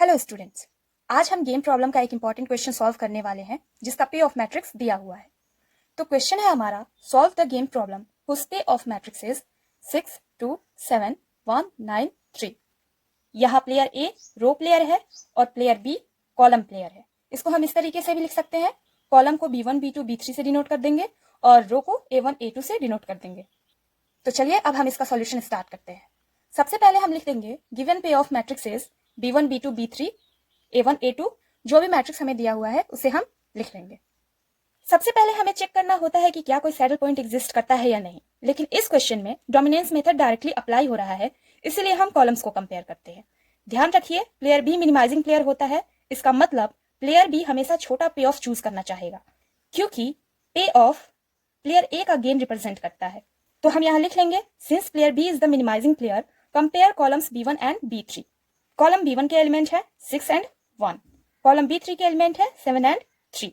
Hello students, आज हम game problem का एक इंपॉर्टेंट क्वेश्चन सॉल्व करने वाले हैं जिसका पे ऑफ मैट्रिक्स दिया हुआ है। तो क्वेश्चन है हमारा, solve the game problem whose payoff matrix is 6 2 7 1 9 3। यहाँ प्लेयर ए रो प्लेयर है और प्लेयर बी कॉलम प्लेयर है। इसको हम इस तरीके से भी लिख सकते हैं, कॉलम को B1 B2 B3 से डिनोट कर देंगे और रो को A1 A2 से डिनोट कर देंगे। तो चलिए अब हम इसका सॉल्यूशन स्टार्ट करते हैं। सबसे पहले हम लिख देंगे गिवन पे of matrix is B1 B2 B3 A1 A2। जो भी मैट्रिक्स हमें दिया हुआ है उसे हम लिख लेंगे। सबसे पहले हमें चेक करना होता है कि क्या कोई सैडल पॉइंट एग्जिस्ट करता है या नहीं, लेकिन इस क्वेश्चन में डोमिनेंस मेथड डायरेक्टली अप्लाई हो रहा है, इसलिए हम कॉलम्स को कंपेयर करते हैं। ध्यान रखिए, प्लेयर बी मिनिमाइजिंग प्लेयर होता है, इसका मतलब प्लेयर बी हमेशा छोटा पे ऑफ चूज करना चाहेगा, क्योंकि पे ऑफ प्लेयर ए का गेन रिप्रेजेंट करता है। तो हम यहाँ लिख लेंगे, since player B is the minimising player, compare columns B1 and B3। Column B1 के एलिमेंट है 6 एंड 1, कॉलम B3 के एलिमेंट है 7 एंड 3।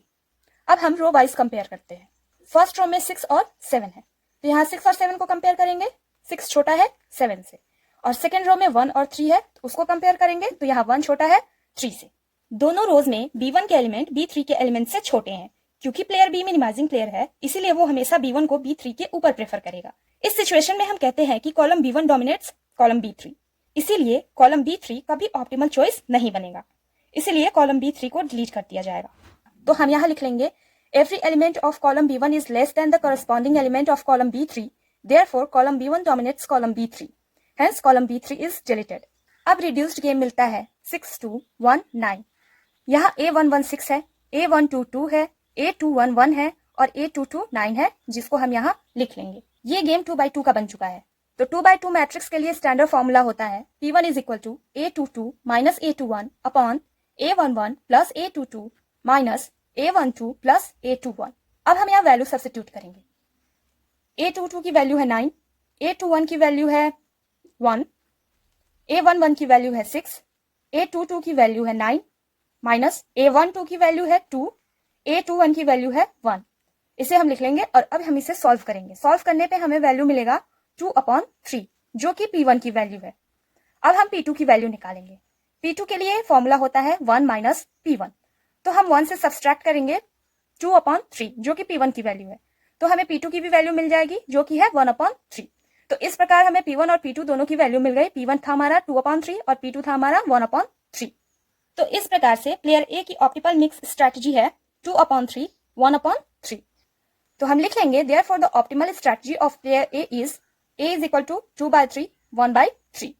अब हम रो वाइज कंपेयर करते हैं। फर्स्ट रो में 6 और 7 है, तो यहाँ 6 और 7 को कंपेयर करेंगे, 6 छोटा है 7 से। और सेकेंड रो में 1 और 3 है, तो उसको कंपेयर करेंगे, तो यहाँ 1 छोटा है 3 से। दोनों रोज में B1 के एलिमेंट B3 के एलिमेंट से छोटे हैं, क्योंकि प्लेयर बी मिनिमाइजिंग प्लेयर है, इसीलिए वो हमेशा B1 को B3 के ऊपर प्रेफर करेगा। इस सिचुएशन में हम कहते हैं कि column B1 dominates column B3, इसीलिए कॉलम B3 कभी ऑप्टिमल चॉइस नहीं बनेगा, इसीलिए कॉलम B3 को डिलीट कर दिया जाएगा। तो हम यहाँ लिख लेंगे, every element of column B1 is less than the corresponding element of column B3, therefore column B1 dominates column B3, hence column B3 is deleted. अब रिड्यूस्ड गेम मिलता है 6 2 1 9। यहाँ A11 6 है, A12 2 है, A21 1 है और A22 9 है, जिसको हम यहाँ लिख लेंगे। ये गेम 2x2 का बन चुका है। तो 2x2 मैट्रिक्स के लिए स्टैंडर्ड फॉर्मूला होता है P1 is equal to A22 minus A21 upon A11 plus A22 minus A12 plus A21। अब हम यहाँ वैल्यू सब्स्टिट्यूट करेंगे। A22 की वैल्यू है 9, A21 की वैल्यू है 1, A11 की वैल्यू है 6, A22 की वैल्यू है 9 माइनस A12 की वैल्यू है 2, A21 की वैल्यू है 1। इसे हम लिख लेंगे और अब हम इसे सॉल्व करेंगे। सॉल्व करने पे हमें वैल्यू मिलेगा 2/3, जो कि P1 की वैल्यू है। अब हम P2 की वैल्यू निकालेंगे। P2 के लिए फॉर्मूला होता है 1 माइनस P1, तो हम 1 से सब्सट्रैक्ट करेंगे 2/3, जो कि P1 की वैल्यू है, तो हमें P2 की भी वैल्यू मिल जाएगी, जो कि है 1/3। तो इस प्रकार हमें P1 और P2 दोनों की वैल्यू मिल गई। P1 था हमारा 2/3 और P2 था हमारा 1/3। तो इस प्रकार से प्लेयर ए की ऑप्टिमल मिक्स स्ट्रेटजी है 2/3 1/3। तो हम लिख लेंगे, therefore the optimal strategy of player A is A is equal to 2/3 1/3।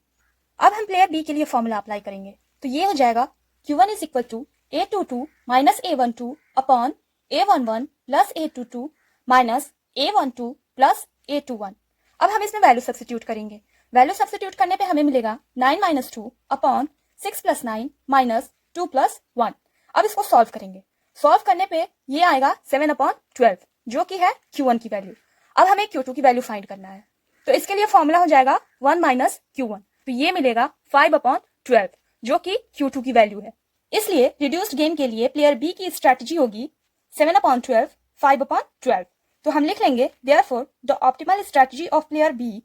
अब हम प्लेयर बी के लिए फॉर्मूला अप्लाई करेंगे, तो ये हो जाएगा Q1 is equal to A22 minus A12 upon A11 plus A22 minus A12 plus A21। अब हम इसमें वैल्यू सब्स्टिट्यूट करेंगे। वैल्यू सब्स्टिट्यूट करने पे हमें मिलेगा 9 minus 2 upon 6 plus 9 minus 2 plus 1। अब इसको सॉल्व करेंगे। सॉल्व करने पे ये आएगा 7/12, जो कि है Q1 की वैल्यू। अब हमें Q2 की वैल्यू फाइंड करना है, तो इसके लिए फॉर्मूला हो जाएगा 1 माइनस Q1, तो ये मिलेगा 5/12, जो कि Q2 की वैल्यू है। इसलिए रिड्यूस्ड गेम के लिए प्लेयर बी की स्ट्रेटजी होगी 7/12 5/12। तो हम लिख लेंगे, therefore the optimal strategy of player B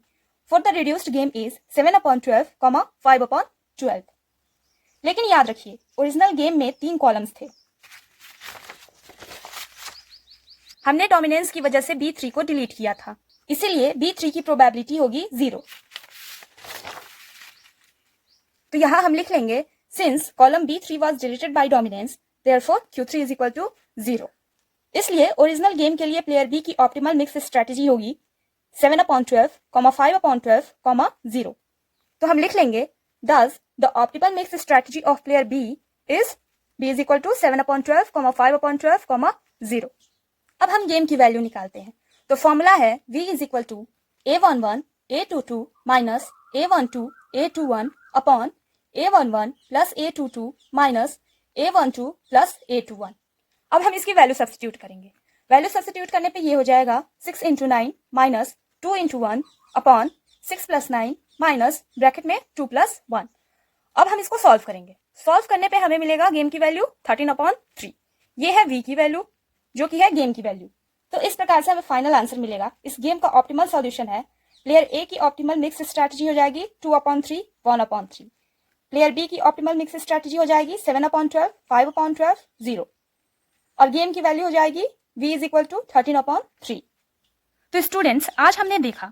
for the reduced game is 7/12, 5/12। लेकिन याद रखिए, ओरिजिनल गेम में 3 कॉलम्स थे। हमने डोमिनेंस की वजह से B3 को डिलीट किया था, इसीलिए B3 की प्रोबेबिलिटी होगी 0। तो यहां हम लिख लेंगे, since column B3 was deleted by dominance, therefore Q3 is equal to 0। इसलिए ओरिजिनल गेम के लिए प्लेयर बी की ऑप्टिमल मिक्स स्ट्रेटजी होगी 7/12, 5/12, 0। तो हम लिख लेंगे, thus the optimal mix strategy of player B is equal to 7/12, 5/12, 0। अब हम गेम की वैल्यू निकालते हैं। तो फॉर्मूला है V is equal to A11 A22 minus A12 A21 upon A11 plus A22 minus A12 plus A21। अब हम इसकी वैल्यू सब्स्टिट्यूट करेंगे। वैल्यू सब्स्टिट्यूट करने पे ये हो जाएगा 6 × 9 minus 2 × 1 upon 6 plus 9 minus bracket में 2 प्लस 1। अब हम इसको सॉल्व करेंगे। सॉल्व करने पे हमें मिलेगा गेम की वैल्यू 13/3। ये है V की वैल्यू, जो कि है गेम की वैल्यू। तो इस प्रकार से हमें फाइनल आंसर मिलेगा। इस गेम का ऑप्टिमल सॉल्यूशन है, प्लेयर ए की ऑप्टिमल मिक्स स्ट्रेटजी हो जाएगी 2/3 1/3। प्लेयर बी की ऑप्टिमल मिक्स स्ट्रैटेजी हो जाएगी 7/12, 5/12, 0 और गेम की वैल्यू हो जाएगी v इज इक्वल टू 13/3। तो स्टूडेंट्स, आज हमने देखा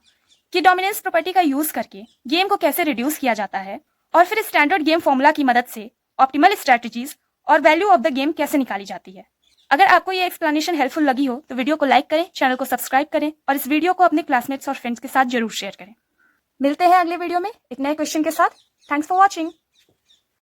कि डोमिनेंस प्रॉपर्टी का यूज करके गेम को कैसे रिड्यूस किया जाता है और फिर स्टैंडर्ड गेम फॉर्मूला की मदद से ऑप्टिमल स्ट्रैटेजीज और वैल्यू ऑफ द गेम कैसे निकाली जाती है। अगर आपको ये एक्सप्लेनेशन हेल्पफुल लगी हो तो वीडियो को लाइक करें, चैनल को सब्सक्राइब करें और इस वीडियो को अपने क्लासमेट्स और फ्रेंड्स के साथ जरूर शेयर करें। मिलते हैं अगले वीडियो में एक नए क्वेश्चन के साथ। Thanks for watching.